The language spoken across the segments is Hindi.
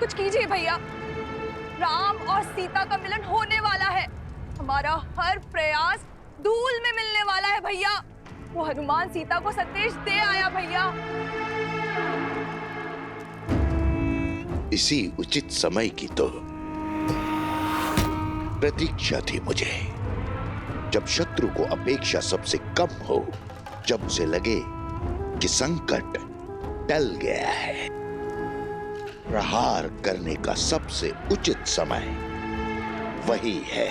कुछ कीजिए भैया। राम और सीता का मिलन होने वाला है। हमारा हर प्रयास धूल में मिलने वाला है भैया। वो हनुमान सीता को संदेश दे आया भैया। इसी उचित समय की तो प्रतीक्षा थी मुझे, जब शत्रु को अपेक्षा सबसे कम हो, जब उसे लगे कि संकट टल गया है। प्रहार करने का सबसे उचित समय वही है।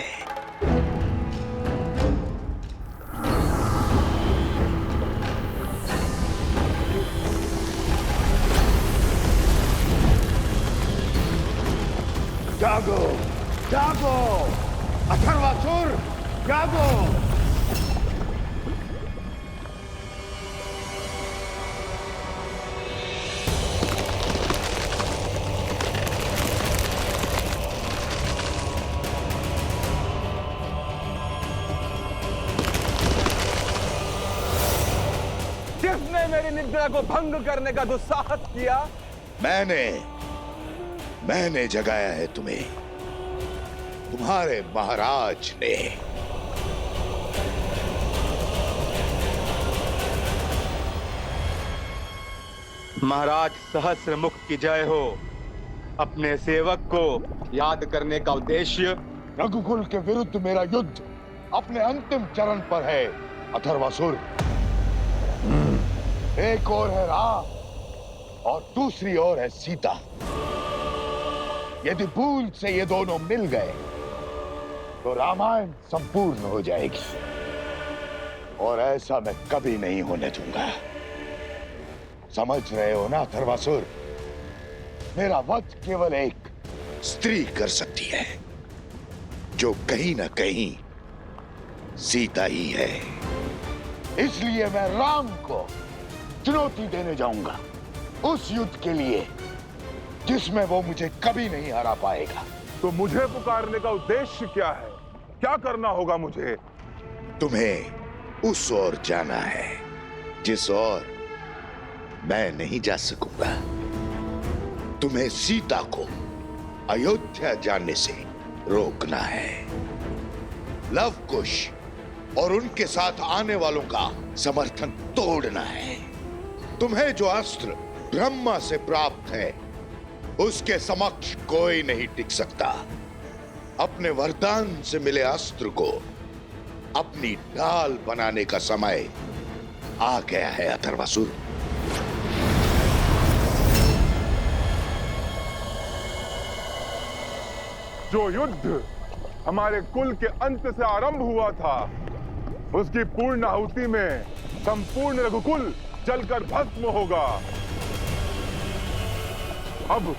जागो, जागो, अथर्वासुर, जागो। किसने मेरी निद्रा को भंग करने का दुस्साहस किया? मैंने जगाया है तुम्हें, तुम्हारे महाराज ने। महाराज सहस्रमुख की जय हो। अपने सेवक को याद करने का उद्देश्य रघुकुल के विरुद्ध मेरा युद्ध अपने अंतिम चरण पर है अथर्वासुर। एक ओर है राम और दूसरी ओर है सीता। यदि भूल से ये दोनों मिल गए तो रामायण संपूर्ण हो जाएगी, और ऐसा मैं कभी नहीं होने दूंगा। समझ रहे हो ना अथर्वासुर? मेरा वध केवल एक स्त्री कर सकती है, जो कहीं ना कहीं सीता ही है। इसलिए मैं राम को चुनौती देने जाऊंगा, उस युद्ध के लिए जिसमें वो मुझे कभी नहीं हरा पाएगा। तो मुझे पुकारने का उद्देश्य क्या है? क्या करना होगा मुझे? तुम्हें उस ओर जाना है जिस ओर मैं नहीं जा सकूंगा। तुम्हें सीता को अयोध्या जाने से रोकना है। लव कुश और उनके साथ आने वालों का समर्थन तोड़ना है। तुम्हें जो अस्त्र ब्रह्मा से प्राप्त है, उसके समक्ष कोई नहीं टिक सकता। अपने वरदान से मिले अस्त्र को अपनी ढाल बनाने का समय आ गया है अथर्वासुर। जो युद्ध हमारे कुल के अंत से आरंभ हुआ था, उसकी पूर्ण आहुति में संपूर्ण रघुकुल जलकर भस्म होगा। अब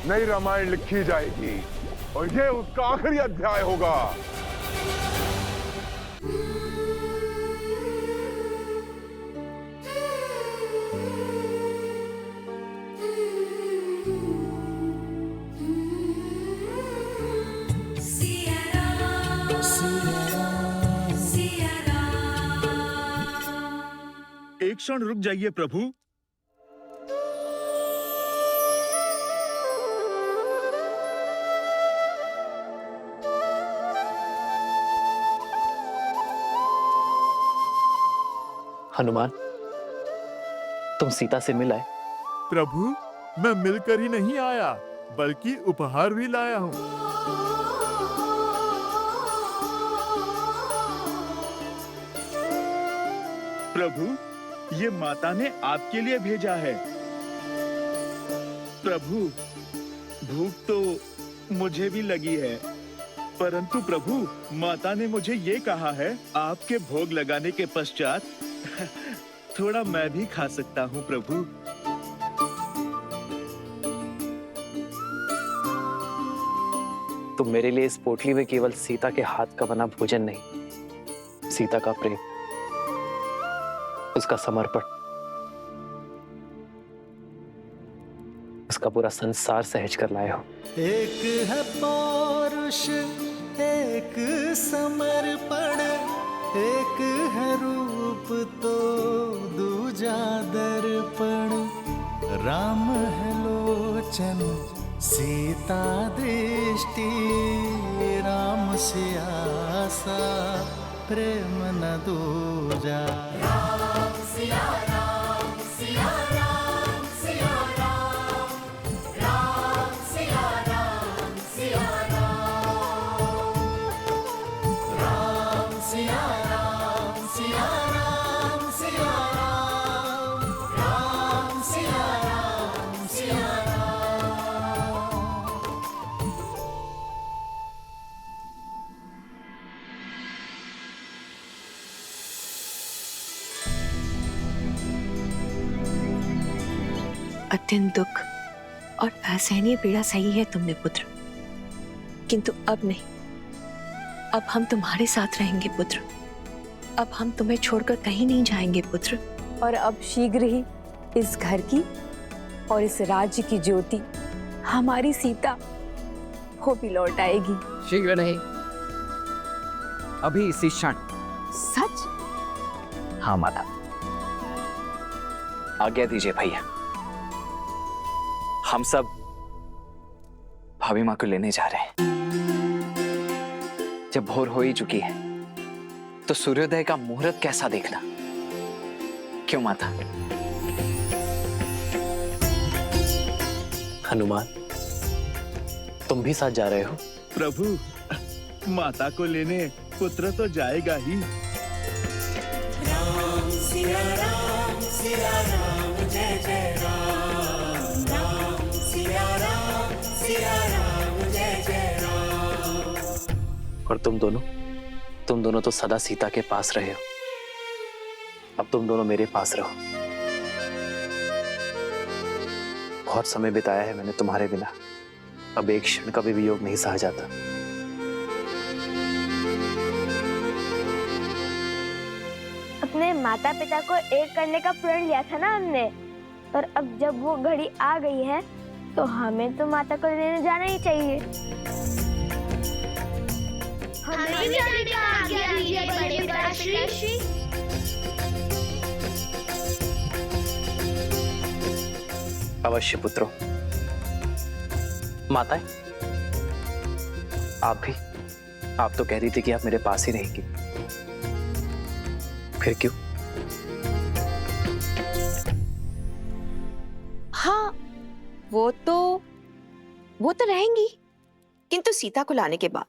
नई रामायण लिखी जाएगी और यह उसका आखिरी अध्याय होगा। एक क्षण रुक जाइए प्रभु। हनुमान, तुम सीता से मिल आए? प्रभु, मैं मिलकर ही नहीं आया, बल्कि उपहार भी लाया हूँ। प्रभु, ये माता ने आपके लिए भेजा है। प्रभु, भूख तो मुझे भी लगी है, परंतु प्रभु, माता ने मुझे ये कहा है, आपके भोग लगाने के पश्चात थोड़ा मैं भी खा सकता हूँ प्रभु। तुम मेरे लिए इस पोटली में केवल सीता के हाथ का बना भोजन नहीं, सीता का प्रेम, उसका समर्पण, उसका पूरा संसार सहज कर लाए हो। एक है पौरुष, एक समर्पण, एक है रूप तो दूजा दर्पण। राम है लोचन, सीता दृष्टि राम से आसा, प्रेम न दूजा। राम सिया राम, सिया राम, सिया राम, राम सिया राम, सिया राम, राम सिया राम, सिया राम, सिया राम, राम सिया राम, सिया राम। अत्यंत दुख और असहनीय पीड़ा सही है तुमने पुत्र, किंतु अब नहीं। अब हम तुम्हारे साथ रहेंगे पुत्र। अब हम तुम्हें छोड़कर कहीं नहीं जाएंगे पुत्र। और अब शीघ्र ही इस घर की और इस राज्य की ज्योति हमारी सीता वो भी लौट आएगी। शीघ्र नहीं, अभी इसी क्षण। सच? हाँ माता। आज्ञा दीजिए भैया, हम सब भाभी माँ को लेने जा रहे हैं। जब भोर हो ही चुकी है तो सूर्योदय का मुहूर्त कैसा देखना, क्यों माता? हनुमान, तुम भी साथ जा रहे हो? प्रभु, माता को लेने पुत्र तो जाएगा ही। राम सिया राम, सिया राम, जय जय राम, राम सिया राम, जय जय राम। और तुम दोनों तो सदा सीता के पास रहे हो। अब तुम दोनों मेरे पास रहो। बहुत समय बिताया है मैंने तुम्हारे बिना, अब एक क्षण का भी वियोग नहीं सहा जाता। अपने माता पिता को एक करने का प्रण लिया था ना हमने, और अब जब वो घड़ी आ गई है तो हमें तो माता को लेने जाना ही चाहिए। हमें जाने का आज्ञा दीजिए बड़े पिताश्री। अवश्य पुत्रों। माताएं, आप तो कह रही थी कि आप मेरे पास ही रहेंगी, फिर क्यों? हाँ, वो तो रहेंगी, किंतु सीता को लाने के बाद।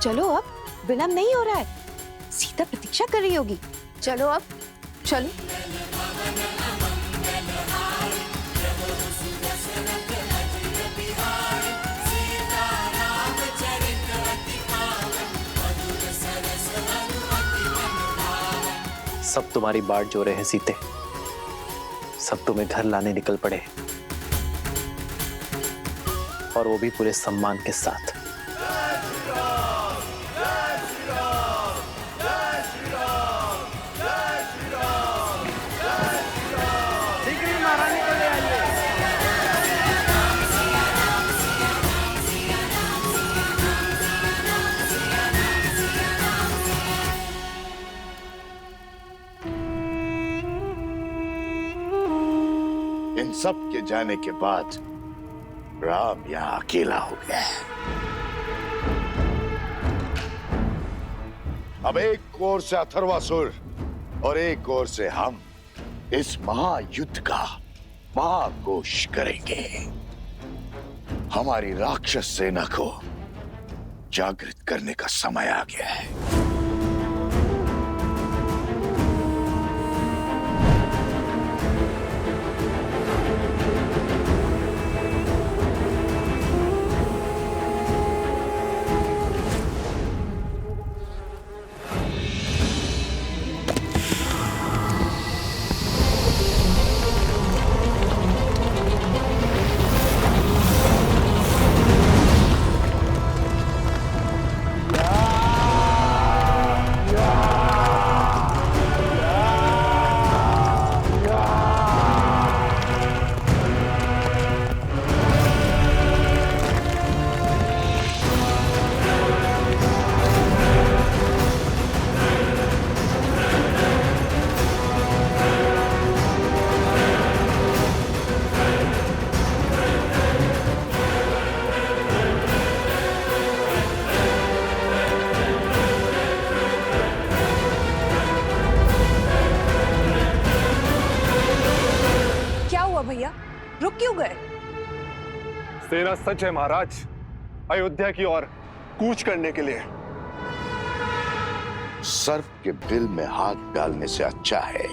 चलो, अब विलंब नहीं हो रहा है, सीता प्रतीक्षा कर रही होगी। चलो अब, चलो। सब तुम्हारी बाट जो रहे हैं सीते, सब तुम्हें घर लाने निकल पड़े, और वो भी पूरे सम्मान के साथ। इन सब के जाने के बाद राम यहाँ अकेला हो गया है। अब एक ओर से अथर्वासुर और एक ओर से हम इस महायुद्ध का महाघोष करेंगे। हमारी राक्षस सेना को जागृत करने का समय आ गया है। रुक क्यों गए? तेरा सच है महाराज, अयोध्या की ओर कूच करने के लिए। सर्प के बिल में हाथ डालने से अच्छा है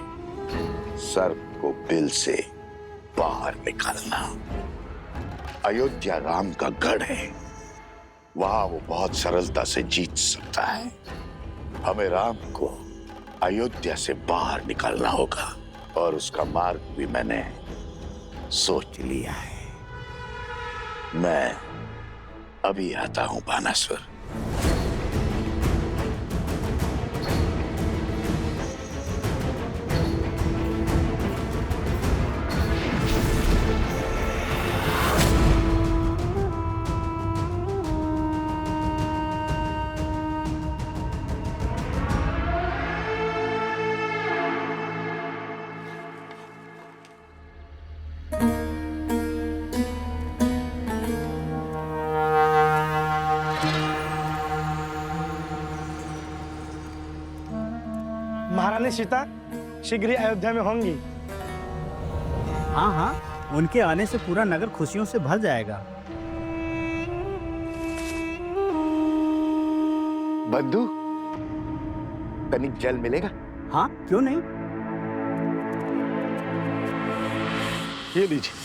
सर्प को बिल से बाहर निकालना। अयोध्या राम का गढ़ है, वहां वो बहुत सरलता से जीत सकता है। हमें राम को अयोध्या से बाहर निकालना होगा और उसका मार्ग भी मैंने सोच लिया है। मैं अभी आता हूं बानासुर। महारानी सीता शीघ्र ही अयोध्या में होंगी। हाँ हाँ, उनके आने से पूरा नगर खुशियों से भर जाएगा। बंधु, तनिक जल मिलेगा? हाँ, क्यों नहीं। ये लीजिए।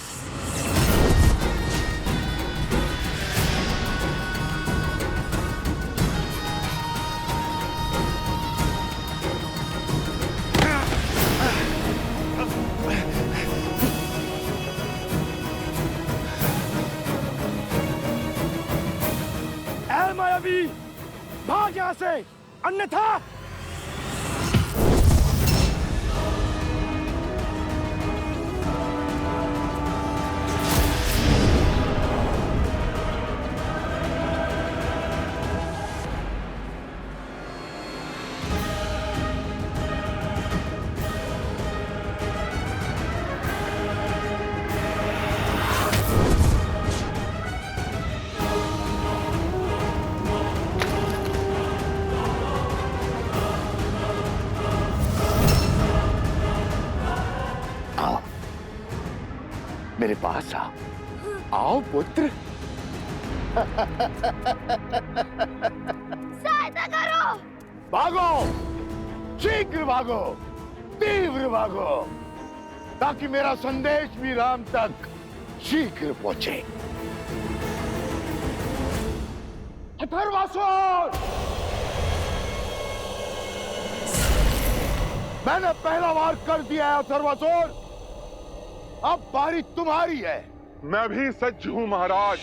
मायावी, भाग यहाँ से, अन्यथा मेरे पास आओ। आओ पुत्र। सहायता करो। भागो, शीघ्र भागो, तीव्र भागो, ताकि मेरा संदेश भी राम तक शीघ्र पहुंचे। अथर्वासुर, मैंने पहला वार कर दिया है अथर्वासुर, अब बारी तुम्हारी है। मैं भी सज्ज हूं महाराज,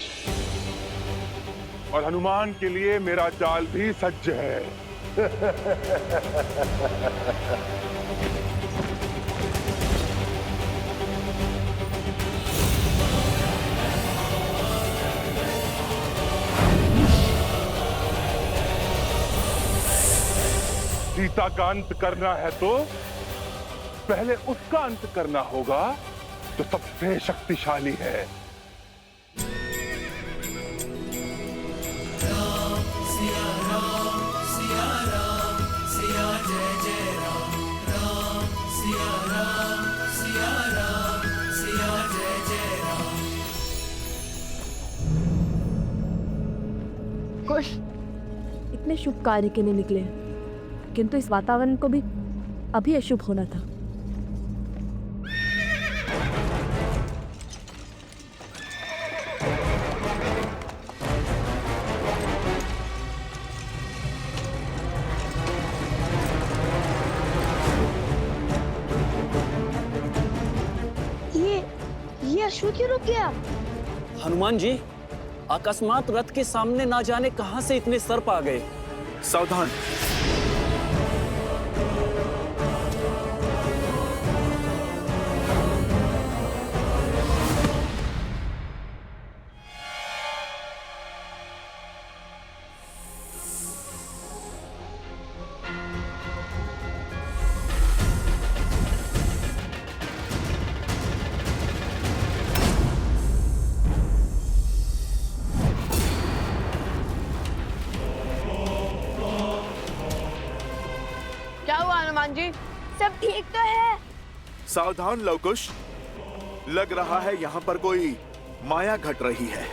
और हनुमान के लिए मेरा जाल भी सज्ज है। सीता का अंत करना है तो पहले उसका अंत करना होगा जो सबसे शक्तिशाली है। राम सिया राम सिया जय जय राम। राम सिया राम सिया जय जय राम। कुश इतने शुभ कार्य के लिए निकले, किंतु इस वातावरण को भी अभी अशुभ होना था। ये अश्व क्यों रुक गया? हनुमान जी, अकस्मात रथ के सामने ना जाने कहां से इतने सर्प आ गए। सावधान। क्या हुआ हनुमान जी? सब ठीक तो है? सावधान लवकुश, लग रहा है यहाँ पर कोई माया घट रही है।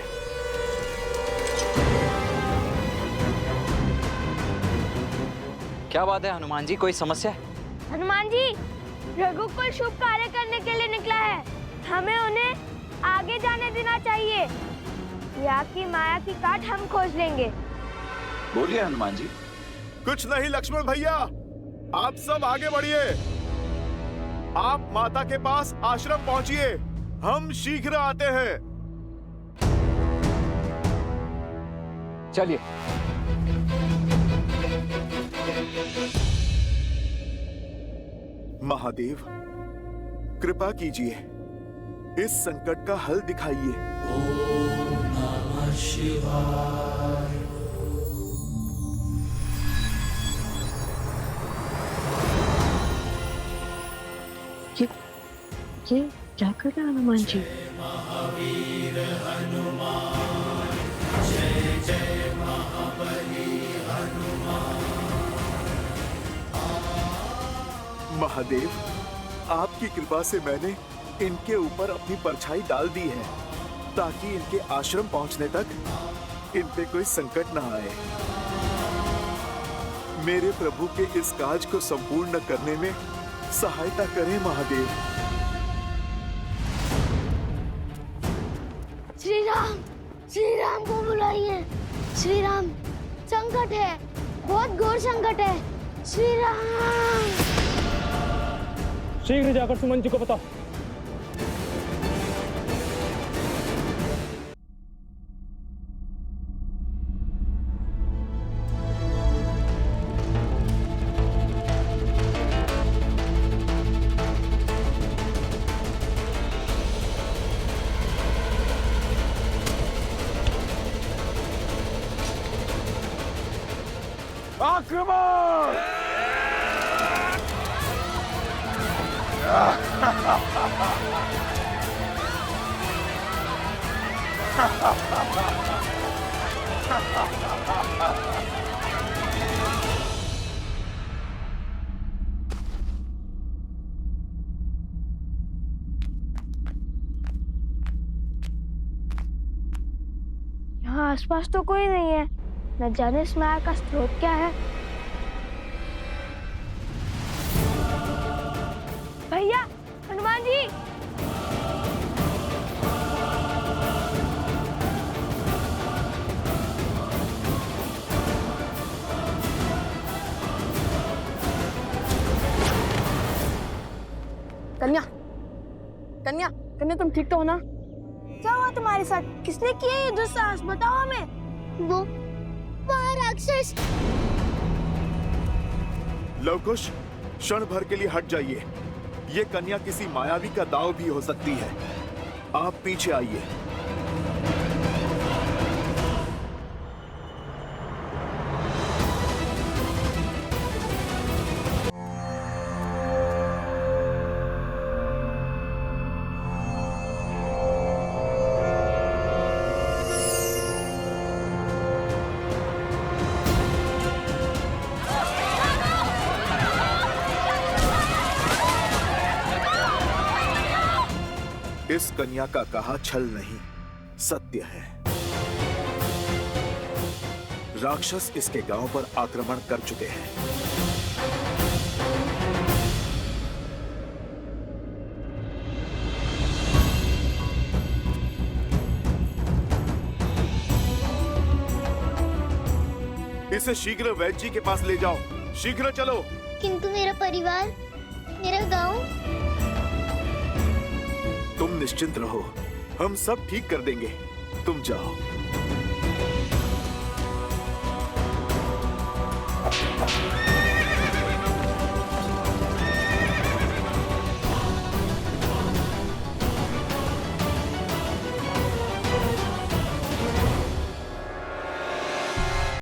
क्या बात है हनुमान जी, कोई समस्या है? हनुमान जी, रघुकुल शुभ कार्य करने के लिए निकला है, हमें उन्हें आगे जाने देना चाहिए। या की माया की काट हम खोज लेंगे। बोलिए हनुमान जी। कुछ नहीं लक्ष्मण भैया, आप सब आगे बढ़िए। आप माता के पास आश्रम पहुंचिए, हम शीघ्र आते हैं। चलिए। महादेव, कृपा कीजिए, इस संकट का हल दिखाइए। ओम नमः शिवाय। ये क्या कर रहा है हनुमान जी? महावीर हनुमान, जय जय महाबली हनुमान। महादेव, आपकी कृपा से मैंने इनके ऊपर अपनी परछाई डाल दी है, ताकि इनके आश्रम पहुंचने तक इन पे कोई संकट न आए। मेरे प्रभु के इस काज को संपूर्ण करने में सहायता करें महादेव। श्री राम को बुलाइए। श्री राम, संकट है, बहुत घोर संकट है। श्री राम। शीघ्र जाकर सुमन जी को बताओ। आक्रमण! यहाँ आसपास तो कोई नहीं है, न जाने इस माया का स्रोत क्या है। भैया, हनुमान जी, कन्या, कन्या, कन्या, तुम ठीक तो हो ना? क्या हुआ तुम्हारे साथ? किसने किया ये दुस्साहस? बताओ हमें। वो राक्षस। लवकुश, क्षण भर के लिए हट जाइए। ये कन्या किसी मायावी का दाव भी हो सकती है। आप पीछे आइए। इस कन्या का कहा छल नहीं, सत्य है। राक्षस इसके गांव पर आक्रमण कर चुके हैं। इसे शीघ्र वैद्य जी के पास ले जाओ, शीघ्र चलो। किंतु मेरा परिवार, मेरा गांव। तुम निश्चिंत रहो, हम सब ठीक कर देंगे, तुम जाओ।